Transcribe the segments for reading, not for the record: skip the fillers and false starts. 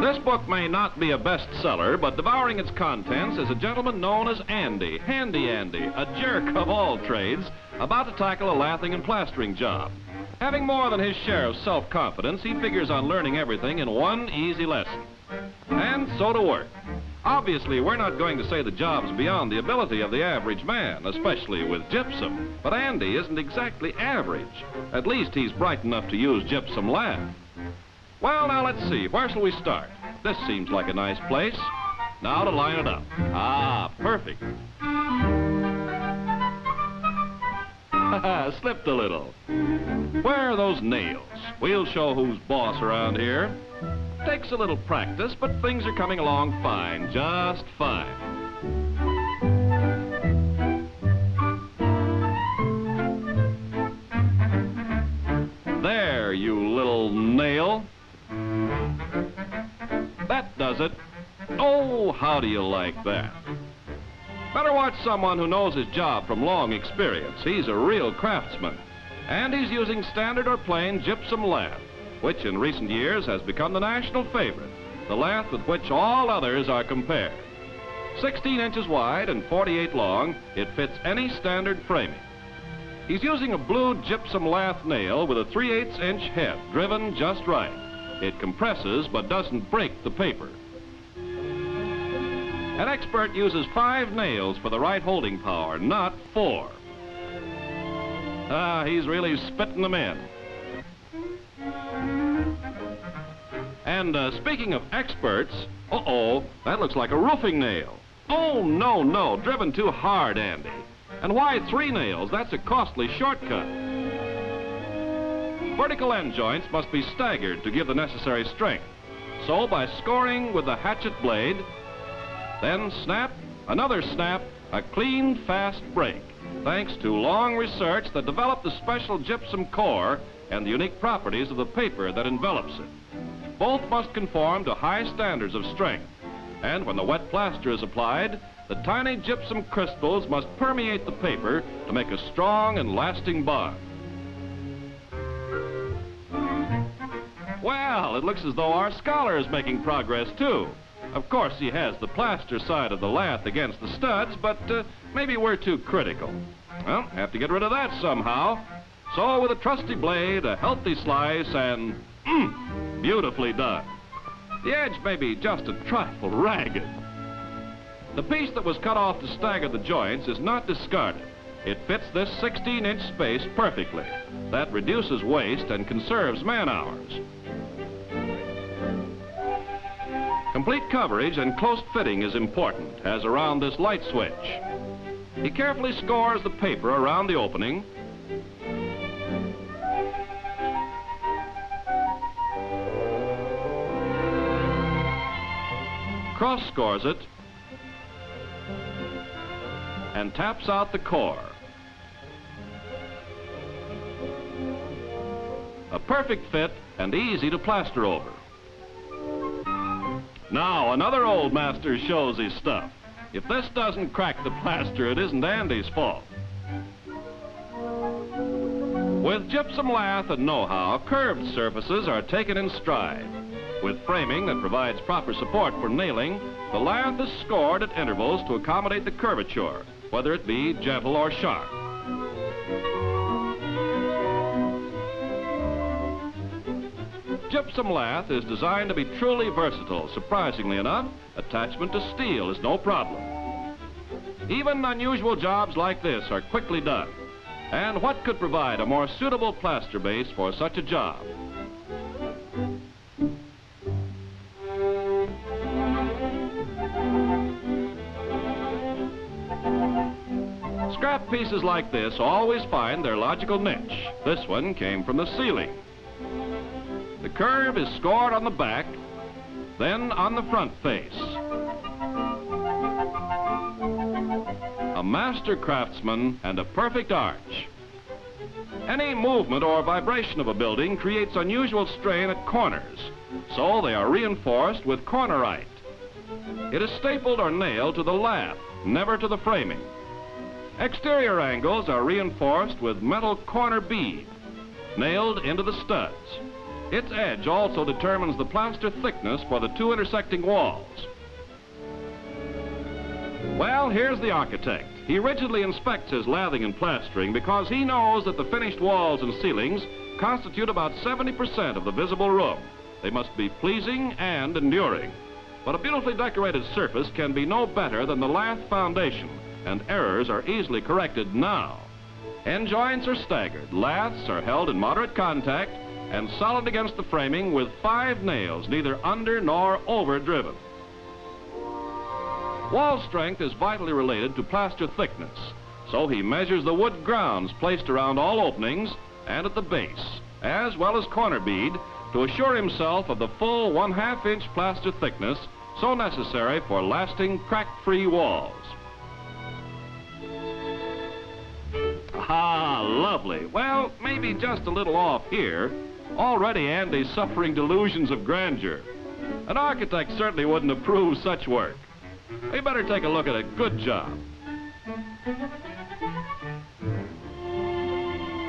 This book may not be a bestseller, but devouring its contents is a gentleman known as Andy, Handy Andy, a jerk of all trades, about to tackle a lathing and plastering job. Having more than his share of self-confidence, he figures on learning everything in one easy lesson. And so to work. Obviously, we're not going to say the job's beyond the ability of the average man, especially with gypsum. But Andy isn't exactly average. At least he's bright enough to use gypsum lath. Well, now let's see. Where shall we start? This seems like a nice place. Now to line it up. Ah, perfect. Haha, slipped a little. Where are those nails? We'll show who's boss around here. Takes a little practice, but things are coming along fine, just fine. There, you little nail. That does it. Oh, how do you like that? Better watch someone who knows his job from long experience. He's a real craftsman. And he's using standard or plain gypsum lath, which in recent years has become the national favorite, the lath with which all others are compared. 16 inches wide and 48 long, it fits any standard framing. He's using a blue gypsum lath nail with a 3/8 inch head, driven just right. It compresses but doesn't break the paper. An expert uses 5 nails for the right holding power, not 4. Ah, he's really spitting them in. And speaking of experts, that looks like a roofing nail. Oh, no, driven too hard, Andy. And why 3 nails? That's a costly shortcut. Vertical end joints must be staggered to give the necessary strength. So by scoring with the hatchet blade, then snap, another snap, a clean, fast break, thanks to long research that developed the special gypsum core and the unique properties of the paper that envelops it. Both must conform to high standards of strength, and when the wet plaster is applied, the tiny gypsum crystals must permeate the paper to make a strong and lasting bond. Well, it looks as though our scholar is making progress too. Of course, he has the plaster side of the lath against the studs, but maybe we're too critical. Well, have to get rid of that somehow. So with a trusty blade, a healthy slice, and beautifully done. The edge may be just a trifle ragged. The piece that was cut off to stagger the joints is not discarded. It fits this 16-inch space perfectly. That reduces waste and conserves man-hours. Complete coverage and close fitting is important, as around this light switch. He carefully scores the paper around the opening. Cross scores it and taps out the core. A perfect fit and easy to plaster over. Now, another old master shows his stuff. If this doesn't crack the plaster, it isn't Andy's fault. With gypsum lath and know-how, curved surfaces are taken in stride. With framing that provides proper support for nailing, the lath is scored at intervals to accommodate the curvature, whether it be gentle or sharp. Gypsum lath is designed to be truly versatile. Surprisingly enough, attachment to steel is no problem. Even unusual jobs like this are quickly done. And what could provide a more suitable plaster base for such a job? Scrap pieces like this always find their logical niche. This one came from the ceiling. The curve is scored on the back, then on the front face. A master craftsman and a perfect arch. Any movement or vibration of a building creates unusual strain at corners, so they are reinforced with cornerite. It is stapled or nailed to the lath, never to the framing. Exterior angles are reinforced with metal corner bead, nailed into the studs. Its edge also determines the plaster thickness for the two intersecting walls. Well, here's the architect. He rigidly inspects his lathing and plastering because he knows that the finished walls and ceilings constitute about 70% of the visible room. They must be pleasing and enduring. But a beautifully decorated surface can be no better than the lath foundation, and errors are easily corrected now. End joints are staggered, laths are held in moderate contact, and solid against the framing with 5 nails, neither under nor over driven. Wall strength is vitally related to plaster thickness, so he measures the wood grounds placed around all openings and at the base, as well as corner bead, to assure himself of the full 1/2 inch plaster thickness so necessary for lasting crack-free walls. Ah, lovely. Well, maybe just a little off here. Already Andy's suffering delusions of grandeur. An architect certainly wouldn't approve such work. We better take a look at a good job.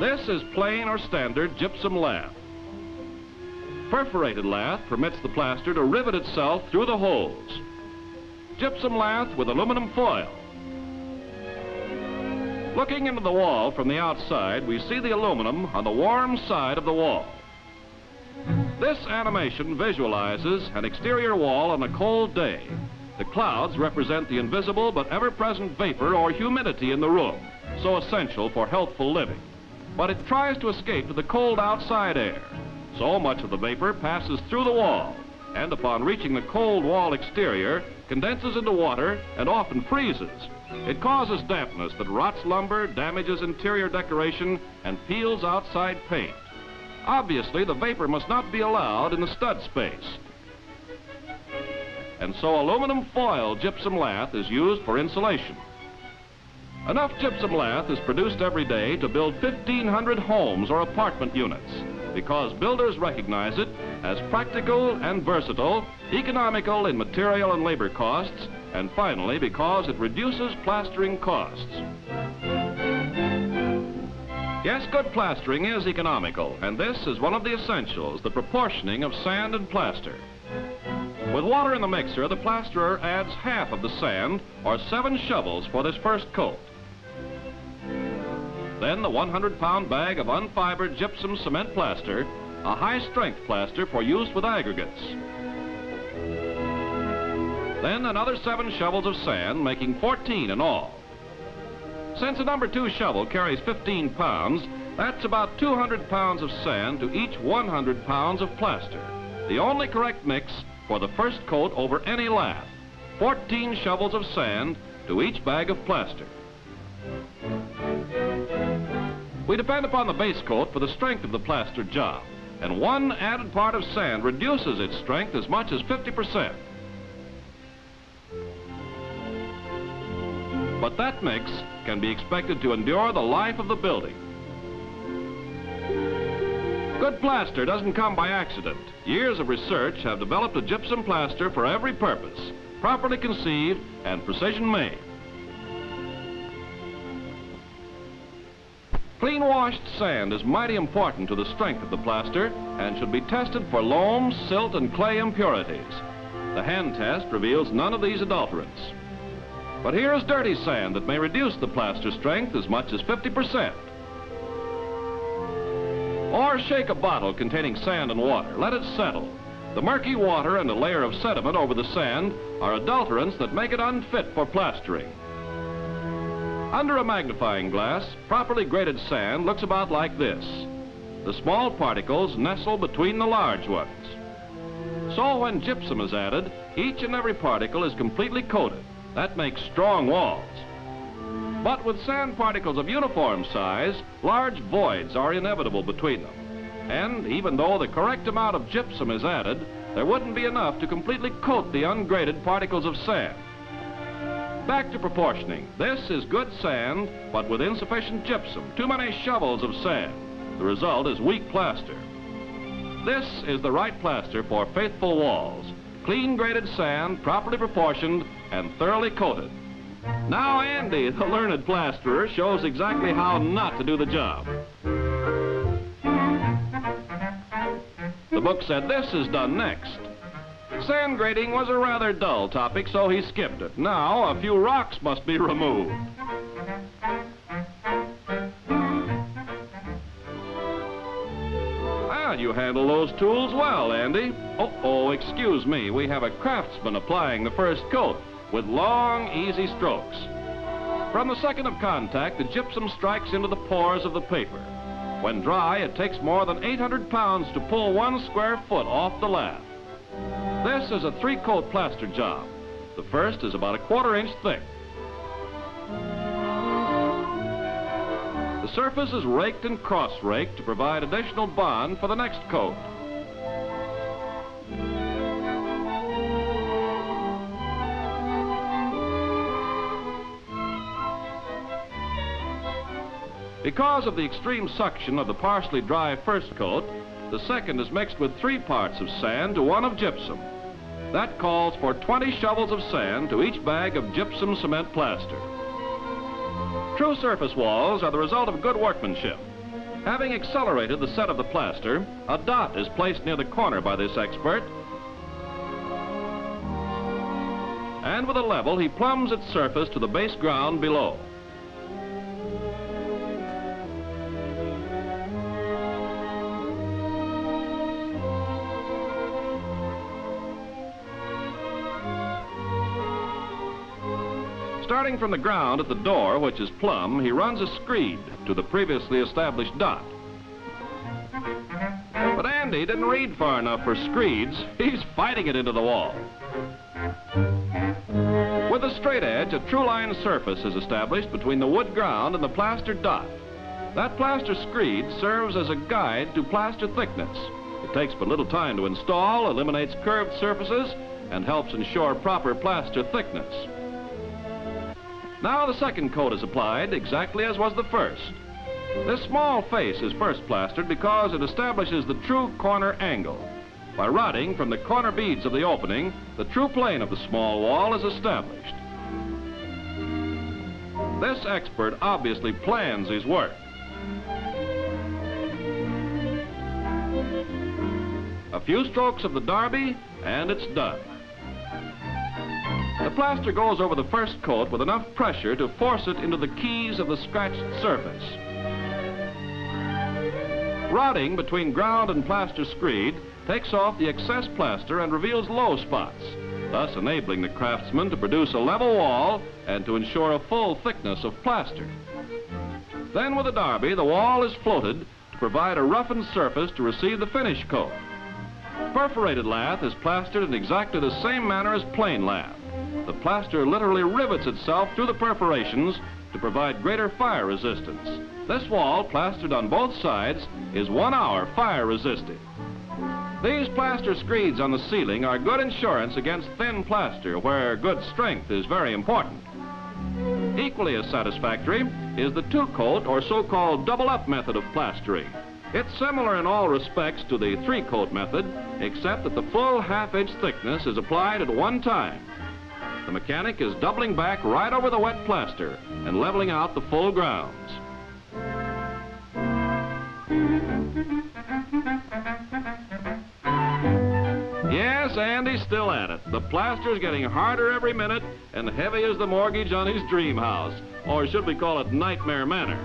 This is plain or standard gypsum lath. Perforated lath permits the plaster to rivet itself through the holes. Gypsum lath with aluminum foil. Looking into the wall from the outside, we see the aluminum on the warm side of the wall. This animation visualizes an exterior wall on a cold day. The clouds represent the invisible but ever-present vapor or humidity in the room, so essential for healthful living. But it tries to escape to the cold outside air. So much of the vapor passes through the wall, and upon reaching the cold wall exterior, condenses into water and often freezes. It causes dampness that rots lumber, damages interior decoration, and peels outside paint. Obviously, the vapor must not be allowed in the stud space. And so aluminum foil gypsum lath is used for insulation. Enough gypsum lath is produced every day to build 1,500 homes or apartment units, because builders recognize it as practical and versatile, economical in material and labor costs, and finally because it reduces plastering costs. Yes, good plastering is economical, and this is one of the essentials, the proportioning of sand and plaster. With water in the mixer, the plasterer adds half of the sand, or 7 shovels, for this first coat. Then the 100-pound bag of unfibered gypsum cement plaster, a high-strength plaster for use with aggregates. Then another 7 shovels of sand, making 14 in all. Since a number 2 shovel carries 15 pounds, that's about 200 pounds of sand to each 100 pounds of plaster. The only correct mix for the first coat over any lath. 14 shovels of sand to each bag of plaster. We depend upon the base coat for the strength of the plaster job, and 1 added part of sand reduces its strength as much as 50%. But that mix can be expected to endure the life of the building. Good plaster doesn't come by accident. Years of research have developed a gypsum plaster for every purpose, properly conceived and precision made. Clean washed sand is mighty important to the strength of the plaster and should be tested for loam, silt, and clay impurities. The hand test reveals none of these adulterants. But here is dirty sand that may reduce the plaster strength as much as 50%. Or shake a bottle containing sand and water. Let it settle. The murky water and a layer of sediment over the sand are adulterants that make it unfit for plastering. Under a magnifying glass, properly graded sand looks about like this. The small particles nestle between the large ones. So when gypsum is added, each and every particle is completely coated. That makes strong walls. But with sand particles of uniform size, large voids are inevitable between them. And even though the correct amount of gypsum is added, there wouldn't be enough to completely coat the ungraded particles of sand. Back to proportioning. This is good sand, but with insufficient gypsum, too many shovels of sand. The result is weak plaster. This is the right plaster for faithful walls. Clean graded sand, properly proportioned, and thoroughly coated. Now Andy, the learned plasterer, shows exactly how not to do the job. The book said this is done next. Sand grading was a rather dull topic, so he skipped it. Now, a few rocks must be removed. Ah, you handle those tools well, Andy. Oh, excuse me. We have a craftsman applying the first coat with long, easy strokes. From the second of contact, the gypsum strikes into the pores of the paper. When dry, it takes more than 800 pounds to pull 1 square foot off the lath. This is a 3-coat plaster job. The first is about a 1/4 inch thick. The surface is raked and cross-raked to provide additional bond for the next coat. Because of the extreme suction of the partially dry first coat, the second is mixed with 3 parts of sand to 1 of gypsum. That calls for 20 shovels of sand to each bag of gypsum cement plaster. True surface walls are the result of good workmanship. Having accelerated the set of the plaster, a dot is placed near the corner by this expert, and with a level, he plumbs its surface to the base ground below. Starting from the ground at the door, which is plumb, he runs a screed to the previously established dot. But Andy didn't read far enough for screeds. He's fighting it into the wall. With a straight edge, a true line surface is established between the wood ground and the plaster dot. That plaster screed serves as a guide to plaster thickness. It takes but little time to install, eliminates curved surfaces, and helps ensure proper plaster thickness. Now the second coat is applied exactly as was the first. This small face is first plastered because it establishes the true corner angle. By routing from the corner beads of the opening, the true plane of the small wall is established. This expert obviously plans his work. A few strokes of the derby, and it's done. The plaster goes over the first coat with enough pressure to force it into the keys of the scratched surface. Routing between ground and plaster screed takes off the excess plaster and reveals low spots, thus enabling the craftsman to produce a level wall and to ensure a full thickness of plaster. Then with a derby, the wall is floated to provide a roughened surface to receive the finish coat. Perforated lath is plastered in exactly the same manner as plain lath. The plaster literally rivets itself through the perforations to provide greater fire resistance. This wall, plastered on both sides, is 1 hour fire resisting. These plaster screeds on the ceiling are good insurance against thin plaster, where good strength is very important. Equally as satisfactory is the 2-coat or so-called double-up method of plastering. It's similar in all respects to the 3-coat method, except that the full half-inch thickness is applied at one time. The mechanic is doubling back right over the wet plaster and leveling out the full grounds. Yes, Andy's still at it. The plaster's getting harder every minute and heavy as the mortgage on his dream house. Or should we call it Nightmare Manor?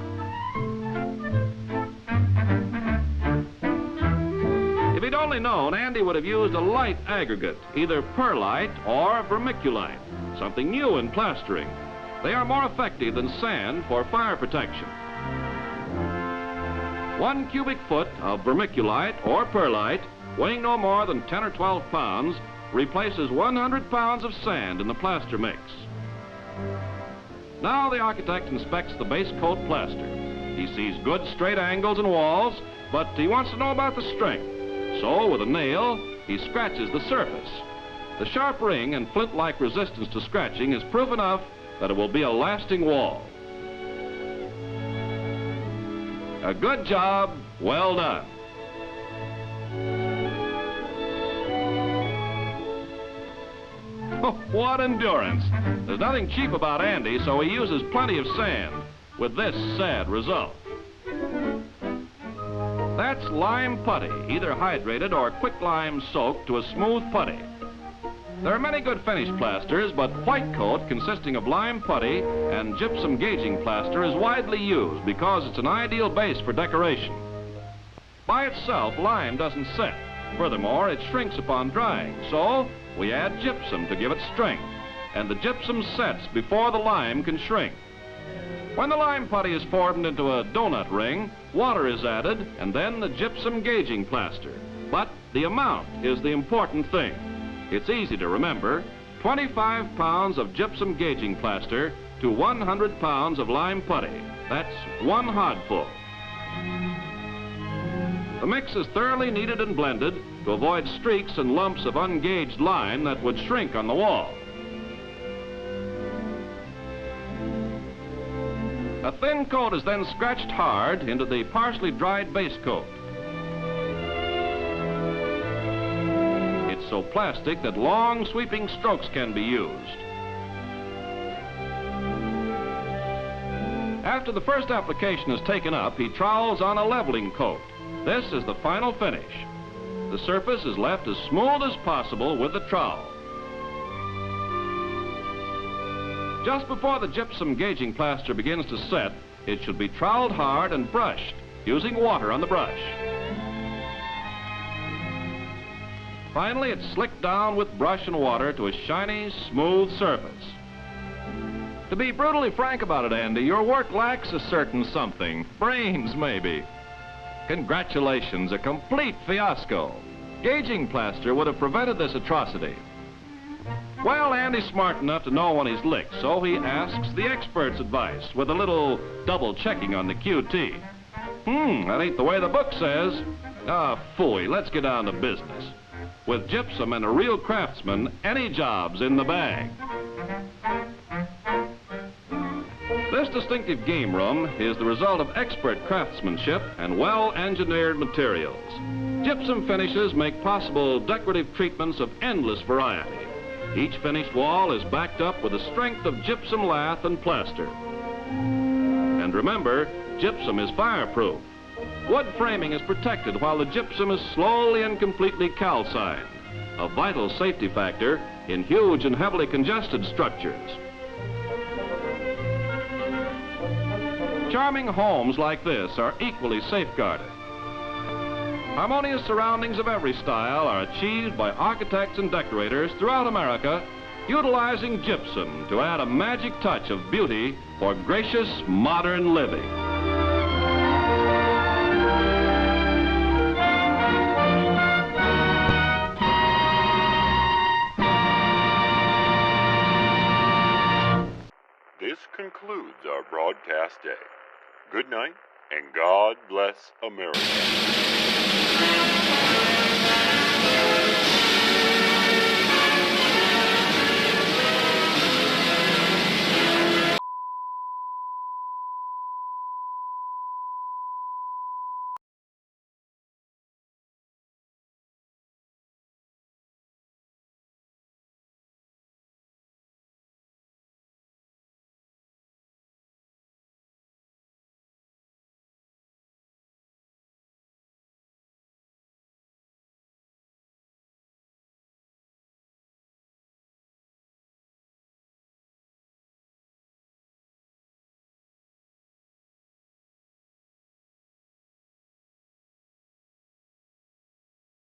If he'd only known, Andy would have used a light aggregate, either perlite or vermiculite, something new in plastering. They are more effective than sand for fire protection. 1 cubic foot of vermiculite or perlite, weighing no more than 10 or 12 pounds, replaces 100 pounds of sand in the plaster mix. Now the architect inspects the base coat plaster. He sees good straight angles and walls, but he wants to know about the strength. So, with a nail, he scratches the surface. The sharp ring and flint-like resistance to scratching is proof enough that it will be a lasting wall. A good job, well done. Oh, what endurance. There's nothing cheap about Andy, so he uses plenty of sand, with this sad result. That's lime putty, either hydrated or quicklime soaked to a smooth putty. There are many good finish plasters, but white coat consisting of lime putty and gypsum gauging plaster is widely used because it's an ideal base for decoration. By itself, lime doesn't set. Furthermore, it shrinks upon drying, so we add gypsum to give it strength, and the gypsum sets before the lime can shrink. When the lime putty is formed into a donut ring, water is added, and then the gypsum gauging plaster. But the amount is the important thing. It's easy to remember: 25 pounds of gypsum gauging plaster to 100 pounds of lime putty. That's 1 hodful. The mix is thoroughly kneaded and blended to avoid streaks and lumps of ungauged lime that would shrink on the wall. A thin coat is then scratched hard into the partially dried base coat. It's so plastic that long sweeping strokes can be used. After the first application is taken up, he trowels on a leveling coat. This is the final finish. The surface is left as smooth as possible with the trowel. Just before the gypsum gauging plaster begins to set, it should be troweled hard and brushed, using water on the brush. Finally, it's slicked down with brush and water to a shiny, smooth surface. To be brutally frank about it, Andy, your work lacks a certain something. Brains, maybe. Congratulations, a complete fiasco. Gauging plaster would have prevented this atrocity. Well, Andy's smart enough to know when he's licked, so he asks the expert's advice with a little double checking on the QT. That ain't the way the book says. Ah, phooey, let's get down to business. With gypsum and a real craftsman, any job's in the bag. This distinctive game room is the result of expert craftsmanship and well-engineered materials. Gypsum finishes make possible decorative treatments of endless variety. Each finished wall is backed up with the strength of gypsum lath and plaster. And remember, gypsum is fireproof. Wood framing is protected while the gypsum is slowly and completely calcined, a vital safety factor in huge and heavily congested structures. Charming homes like this are equally safeguarded. Harmonious surroundings of every style are achieved by architects and decorators throughout America, utilizing gypsum to add a magic touch of beauty for gracious modern living. This concludes our broadcast day. Good night, and God bless America.